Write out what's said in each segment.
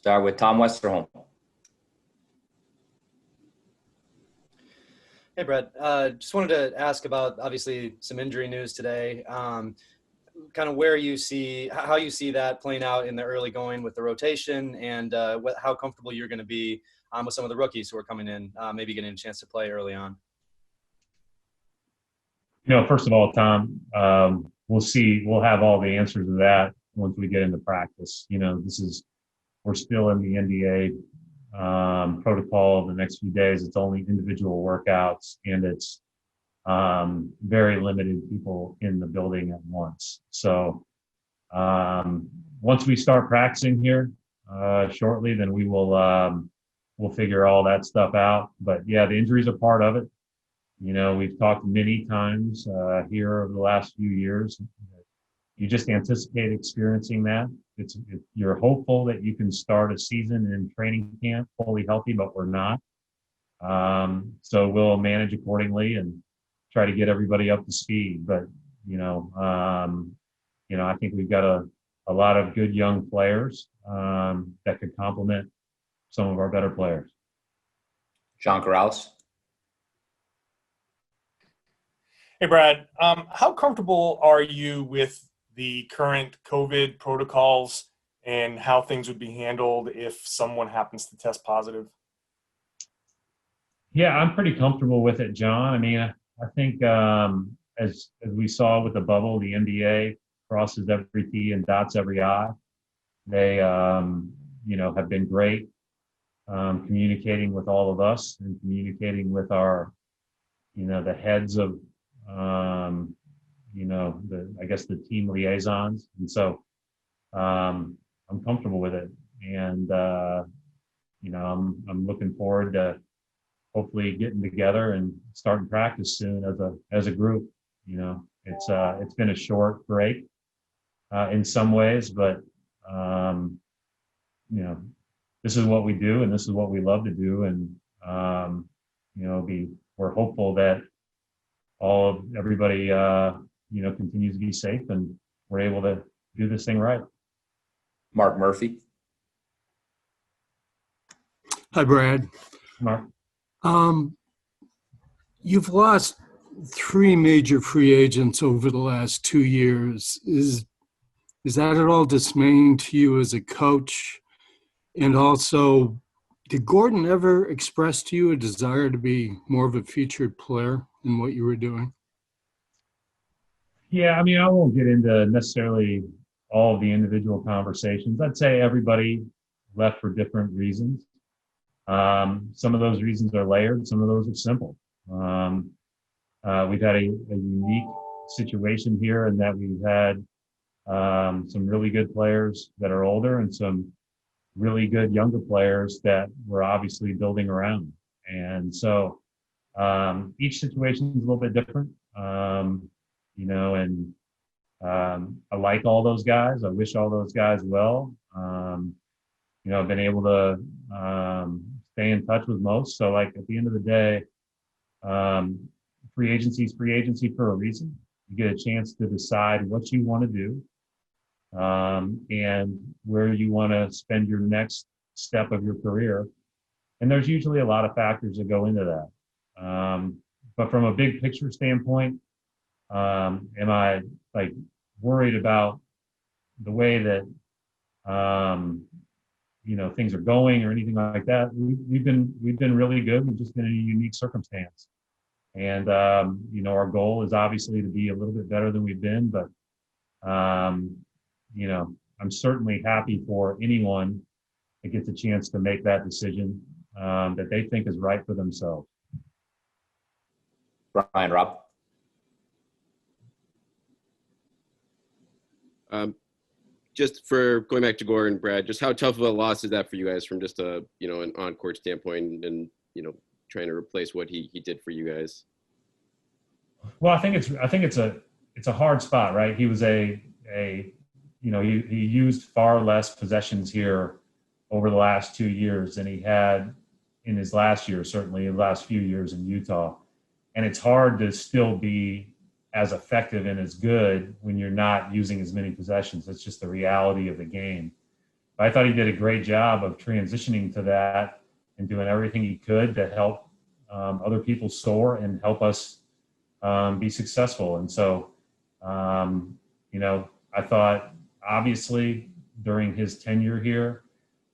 Start with Tom Westerholm. Hey, Brad. Just wanted to ask about, obviously, some injury news today. Kind of how you see that playing out in the early going with the rotation, and how comfortable you're going to be with some of the rookies who are coming in, maybe getting a chance to play early on. First of all, Tom, we'll see. We'll have all the answers to that once we get into practice. We're still in the NBA protocol the next few days. It's only individual workouts, and it's very limited people in the building at once. So once we start practicing here shortly, then we'll figure all that stuff out. But yeah, the injuries are part of it. We've talked many times here over the last few years. You just anticipate experiencing that. You're hopeful that you can start a season in training camp fully healthy, but we're not. So we'll manage accordingly and try to get everybody up to speed. But, I think we've got a lot of good young players that could complement some of our better players. John Corrales. Hey, Brad. How comfortable are you with the current COVID protocols and how things would be handled if someone happens to test positive? Yeah, I'm pretty comfortable with it, John. I mean, I think as we saw with the bubble, the NBA crosses every T and dots every I. They, have been great communicating with all of us and communicating with our, the heads of, the team liaisons. And so I'm comfortable with it. And, I'm looking forward to hopefully getting together and starting practice soon as a group. It's been a short break in some ways, but this is what we do and this is what we love to do. And we're hopeful that everybody continues to be safe and we're able to do this thing right. Mark Murphy. Hi, Brad. Mark. You've lost 3 major free agents over the last 2 years. Is that at all dismaying to you as a coach? And also, did Gordon ever express to you a desire to be more of a featured player in what you were doing? Yeah, I mean, I won't get into necessarily all of the individual conversations. I'd say everybody left for different reasons. Some of those reasons are layered. Some of those are simple. We've had a unique situation here in that we've had some really good players that are older and some really good younger players that we're obviously building around. And so each situation is a little bit different, I like all those guys. I wish all those guys well. I've been able to stay in touch with most. So like at the end of the day, free agency is free agency for a reason. You get a chance to decide what you want to do and where you want to spend your next step of your career. And there's usually a lot of factors that go into that. But from a big picture standpoint, am I worried about the way that, things are going or anything like that? We've been really good. We've just been in a unique circumstance. And, our goal is obviously to be a little bit better than we've been, but, I'm certainly happy for anyone that gets a chance to make that decision that they think is right for themselves. Ryan Robb. Just for going back to Gordon, Brad, just how tough of a loss is that for you guys from just an on-court standpoint and, trying to replace what he did for you guys? Well, I think it's a hard spot, right? He was he used far less possessions here over the last 2 years than he had in his last year, certainly the last few years in Utah. And it's hard to still be as effective and as good when you're not using as many possessions. That's just the reality of the game. But I thought he did a great job of transitioning to that and doing everything he could to help other people soar and help us be successful. And so, I thought obviously during his tenure here,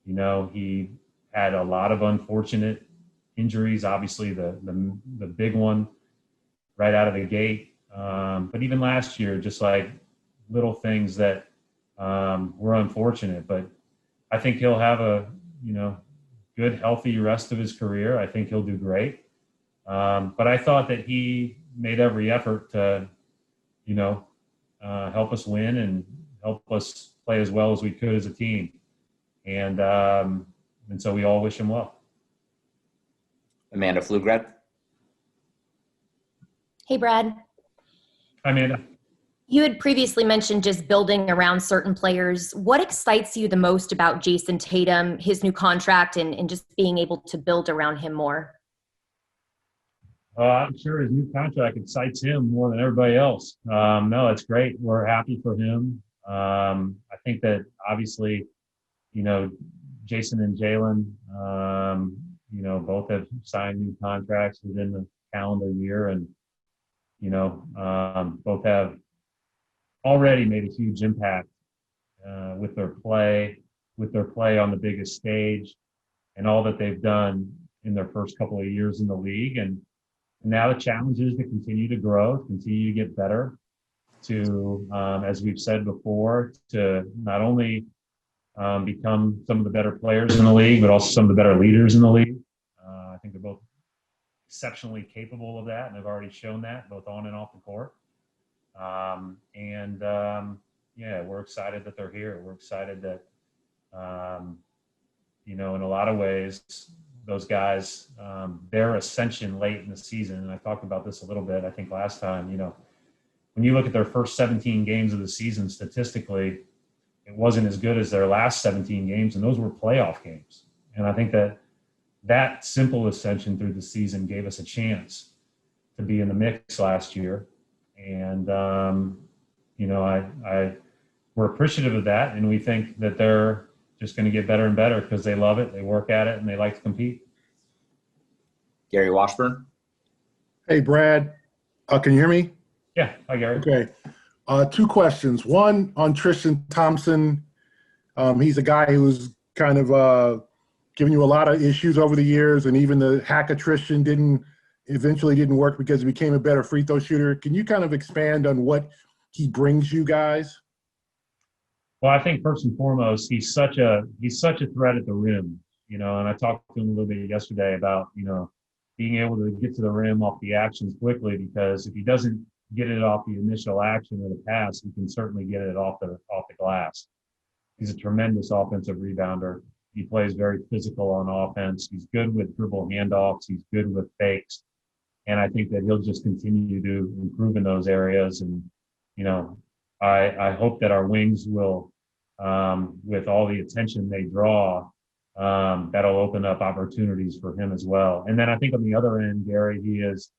he had a lot of unfortunate injuries. Obviously, the big one right out of the gate. But even last year, just like little things that were unfortunate. But I think he'll have a good, healthy rest of his career. I think he'll do great. But I thought that he made every effort to, help us win and help us play as well as we could as a team. And so we all wish him well. Amanda Pflugrad. Hey, Brad. Hi, Amanda. You had previously mentioned just building around certain players. What excites you the most about Jason Tatum, his new contract, and just being able to build around him more? I'm sure his new contract excites him more than everybody else. No, it's great. We're happy for him. I think that obviously, Jason and Jalen, both have signed new contracts within the calendar year, and both have already made a huge impact with their play on the biggest stage, and all that they've done in their first couple of years in the league. And now the challenge is to continue to grow, continue to get better, to, as we've said before, to not only become some of the better players in the league, but also some of the better leaders in the league. I think they're both exceptionally capable of that, and have already shown that both on and off the court. We're excited that they're here. We're excited that, in a lot of ways, those guys, their ascension late in the season, and I talked about this a little bit, I think last time, when you look at their first 17 games of the season, statistically, it wasn't as good as their last 17 games, and those were playoff games. And I think that simple ascension through the season gave us a chance to be in the mix last year. And, we're appreciative of that, and we think that they're just going to get better and better because they love it, they work at it, and they like to compete. Gary Washburn. Hey, Brad. Can you hear me? Yeah. Hi, Gary. Okay. Two questions. One on Tristan Thompson. He's a guy who's kind of given you a lot of issues over the years, and even the hack of Tristan eventually didn't work because he became a better free throw shooter. Can you kind of expand on what he brings you guys? Well, I think first and foremost, he's such a threat at the rim, and I talked to him a little bit yesterday about, being able to get to the rim off the actions quickly, because if he doesn't get it off the initial action or the pass, he can certainly get it off the glass. He's a tremendous offensive rebounder. He plays very physical on offense. He's good with dribble handoffs. He's good with fakes. And I think that he'll just continue to improve in those areas. And, I hope that our wings will, with all the attention they draw, that'll open up opportunities for him as well. And then I think on the other end, Gary, he is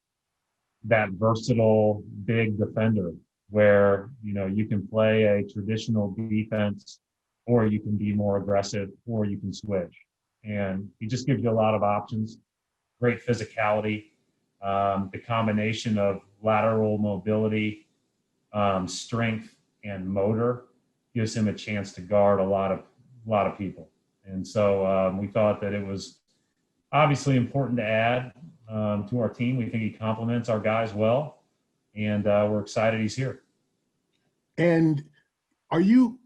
that versatile big defender where, you can play a traditional defense, or you can be more aggressive, or you can switch. And he just gives you a lot of options, great physicality, the combination of lateral mobility, strength, and motor gives him a chance to guard a lot of people. And so we thought that it was obviously important to add to our team. We think he complements our guys well, and we're excited he's here. And are you,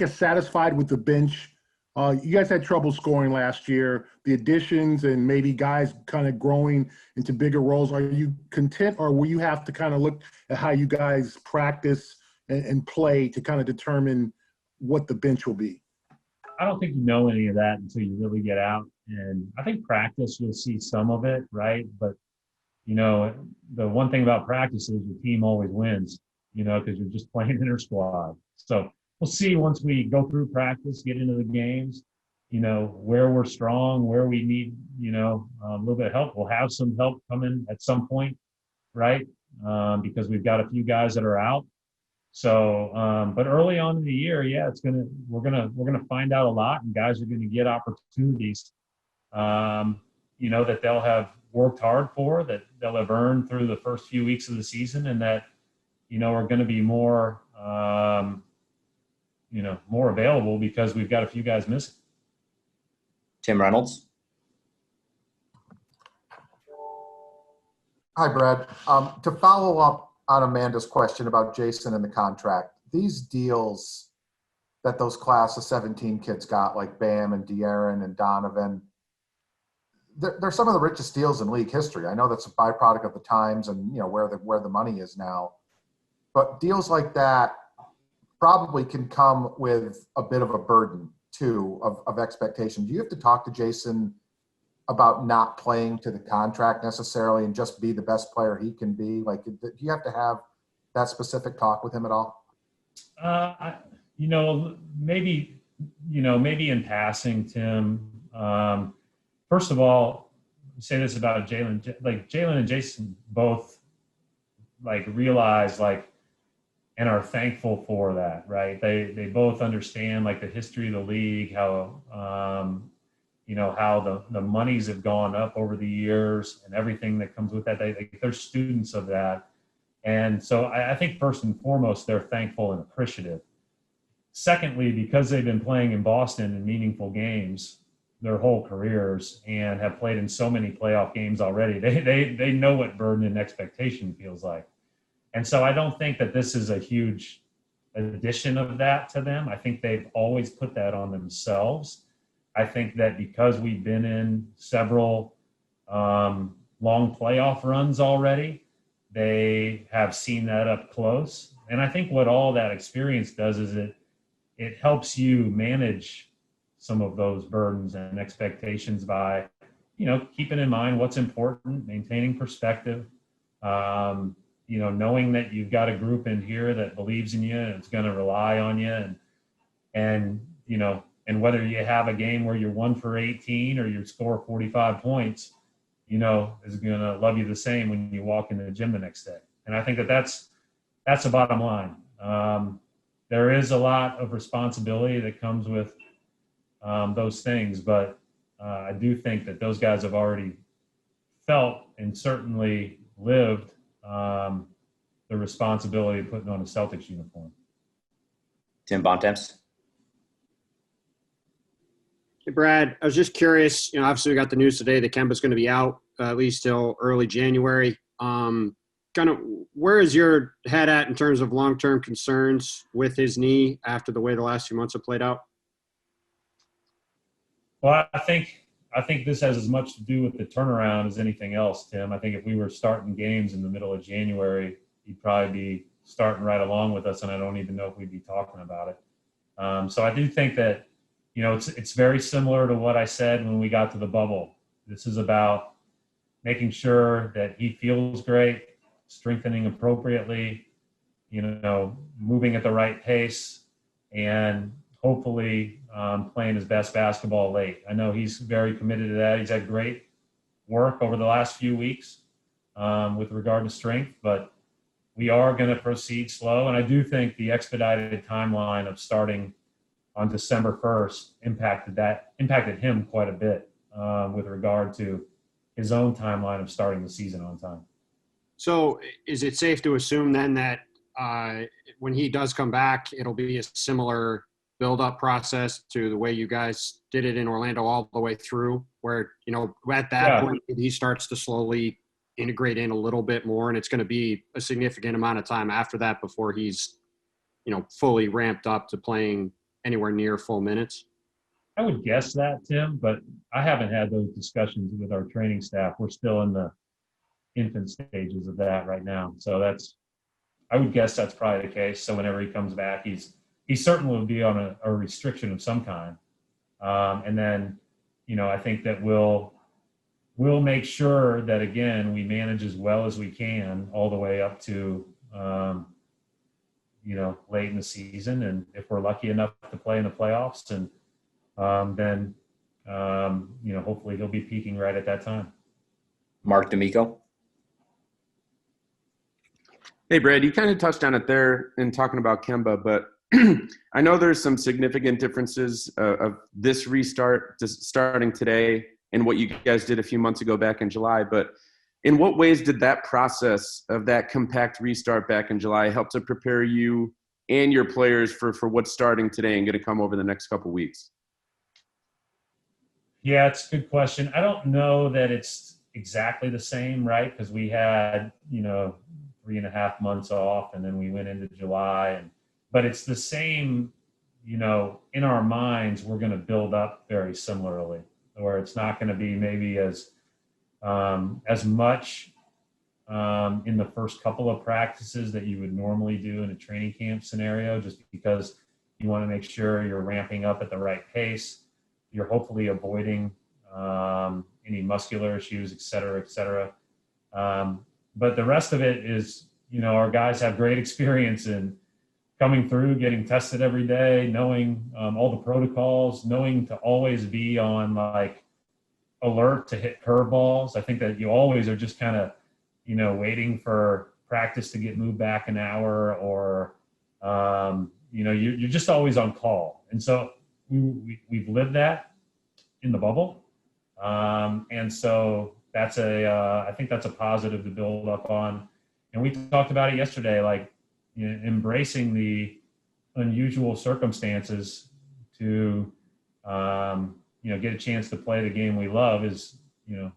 satisfied with the bench? You guys had trouble scoring last year. The additions and maybe guys kind of growing into bigger roles. Are you content, or will you have to kind of look at how you guys practice and play to kind of determine what the bench will be? I don't think you know any of that until you really get out. And I think practice, you'll see some of it, right? But, the one thing about practice is your team always wins, because you're just playing inter squad. So we'll see once we go through practice, get into the games, where we're strong, where we need, a little bit of help. We'll have some help coming at some point, right? Because we've got a few guys that are out. So, but early on in the year, yeah, we're gonna find out a lot, and guys are gonna get opportunities, that they'll have worked hard for, that they'll have earned through the first few weeks of the season, and that, are going to be more, more available because we've got a few guys missing. Tim Reynolds. Hi, Brad. To follow up on Amanda's question about Jason and the contract, these deals that those class of 17 kids got, like Bam and De'Aaron and Donovan, they're some of the richest deals in league history. I know that's a byproduct of the times and where the money is now, but deals like that probably can come with a bit of a burden too of expectation. Do you have to talk to Jason about not playing to the contract necessarily and just be the best player he can be? Like, do you have to have that specific talk with him at all? Maybe in passing, Tim. First of all, say this about Jalen. Like, Jalen and Jason both realize and are thankful for that, right? They both understand the history of the league, how how the monies have gone up over the years and everything that comes with that. They're students of that. And so I think first and foremost, they're thankful and appreciative. Secondly, because they've been playing in Boston in meaningful games their whole careers and have played in so many playoff games already, they know what burden and expectation feels like. And so I don't think that this is a huge addition of that to them. I think they've always put that on themselves. I think that because we've been in several long playoff runs already, they have seen that up close. And I think what all that experience does is it helps you manage some of those burdens and expectations by, keeping in mind what's important, maintaining perspective, knowing that you've got a group in here that believes in you and it's going to rely on you, and whether you have a game where you're 1 for 18 or you score 45 points, is going to love you the same when you walk in the gym the next day. And I think that's the bottom line. There is a lot of responsibility that comes with those things, but I do think that those guys have already felt and certainly lived the responsibility of putting on a Celtics uniform. Tim Bontemps. Hey, Brad, I was just curious, obviously we got the news today that Kemba's going to be out at least till early January. Kind of where is your head at in terms of long-term concerns with his knee after the way the last few months have played out? Well, I think this has as much to do with the turnaround as anything else, Tim. I think if we were starting games in the middle of January, he'd probably be starting right along with us, and I don't even know if we'd be talking about it. So I do think that, it's very similar to what I said when we got to the bubble. This is about making sure that he feels great, strengthening appropriately, moving at the right pace, and hopefully playing his best basketball late. I know he's very committed to that. He's had great work over the last few weeks with regard to strength, but we are going to proceed slow. And I do think the expedited timeline of starting on December 1st impacted him quite a bit with regard to his own timeline of starting the season on time. So is it safe to assume then that when he does come back, it'll be a similar build-up process to the way you guys did it in Orlando all the way through, where, at that point, he starts to slowly integrate in a little bit more, and it's going to be a significant amount of time after that before he's, fully ramped up to playing anywhere near full minutes? I would guess that, Tim, but I haven't had those discussions with our training staff. We're still in the infant stages of that right now. So I would guess that's probably the case. So whenever he comes back, he certainly will be on a restriction of some kind. And then, I think that we'll make sure that, again, we manage as well as we can all the way up to, late in the season. And if we're lucky enough to play in the playoffs, and then, hopefully he'll be peaking right at that time. Mark D'Amico. Hey, Brad, you kind of touched on it there in talking about Kemba, but I know there's some significant differences of this restart to starting today and what you guys did a few months ago back in July. But in what ways did that process of that compact restart back in July help to prepare you and your players for what's starting today and going to come over the next couple of weeks? Yeah, it's a good question. I don't know that it's exactly the same, right? Because we had, 3.5 months off, and then we went into July, but it's the same, in our minds, we're going to build up very similarly, where it's not going to be maybe as much in the first couple of practices that you would normally do in a training camp scenario, just because you want to make sure you're ramping up at the right pace. You're hopefully avoiding any muscular issues, et cetera, et cetera. But the rest of it is, our guys have great experience in coming through, getting tested every day, knowing all the protocols, knowing to always be on alert to hit curveballs. I think that you always are just kind of, waiting for practice to get moved back an hour, or, you're just always on call. And so we've lived that in the bubble. And so that's I think that's a positive to build up on. And we talked about it yesterday, embracing the unusual circumstances to, get a chance to play the game we love is,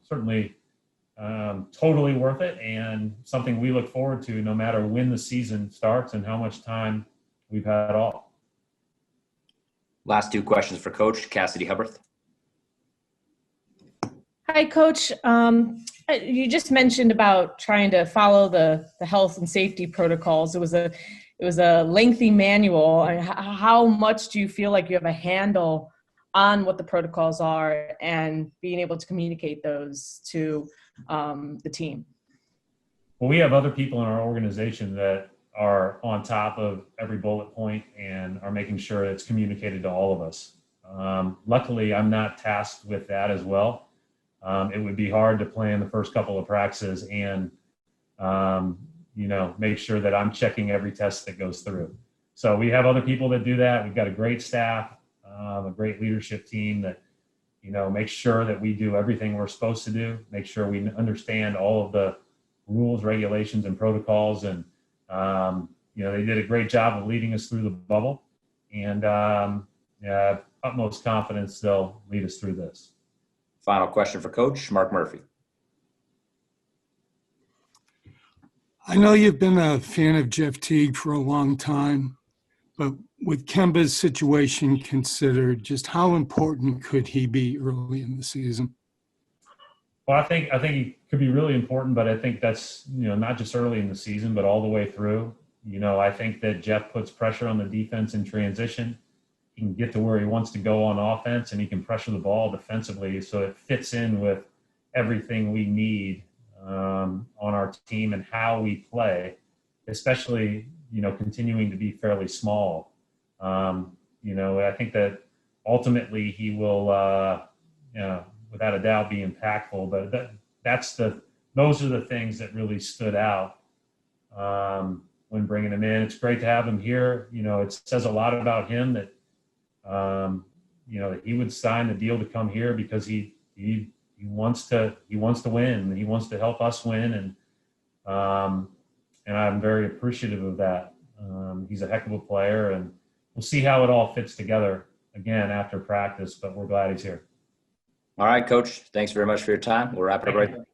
certainly totally worth it, and something we look forward to no matter when the season starts and how much time we've had off. Last two questions for Coach Cassidy Hubbard. Hi, Coach. You just mentioned about trying to follow the health and safety protocols. It was a lengthy manual. How much do you feel like you have a handle on what the protocols are and being able to communicate those to the team? Well, we have other people in our organization that are on top of every bullet point and are making sure it's communicated to all of us. Luckily, I'm not tasked with that as well. It would be hard to plan the first couple of practices and, make sure that I'm checking every test that goes through. So we have other people that do that. We've got a great staff, a great leadership team that, makes sure that we do everything we're supposed to do, make sure we understand all of the rules, regulations, and protocols. And, they did a great job of leading us through the bubble, and utmost confidence they'll lead us through this. Final question for Coach Mark Murphy. I know you've been a fan of Jeff Teague for a long time, but with Kemba's situation considered, just how important could he be early in the season? Well, I think he could be really important, but I think that's, not just early in the season, but all the way through. I think that Jeff puts pressure on the defense in transition. He can get to where he wants to go on offense, and he can pressure the ball defensively. So it fits in with everything we need on our team and how we play, especially, continuing to be fairly small. I think that ultimately he will, without a doubt, be impactful. But those are the things that really stood out when bringing him in. It's great to have him here. It says a lot about him that, that he would sign the deal to come here because he wants to win. He wants to help us win, and I'm very appreciative of that. He's a heck of a player, and we'll see how it all fits together again after practice. But we're glad he's here. All right, Coach. Thanks very much for your time. We'll wrap it up right there.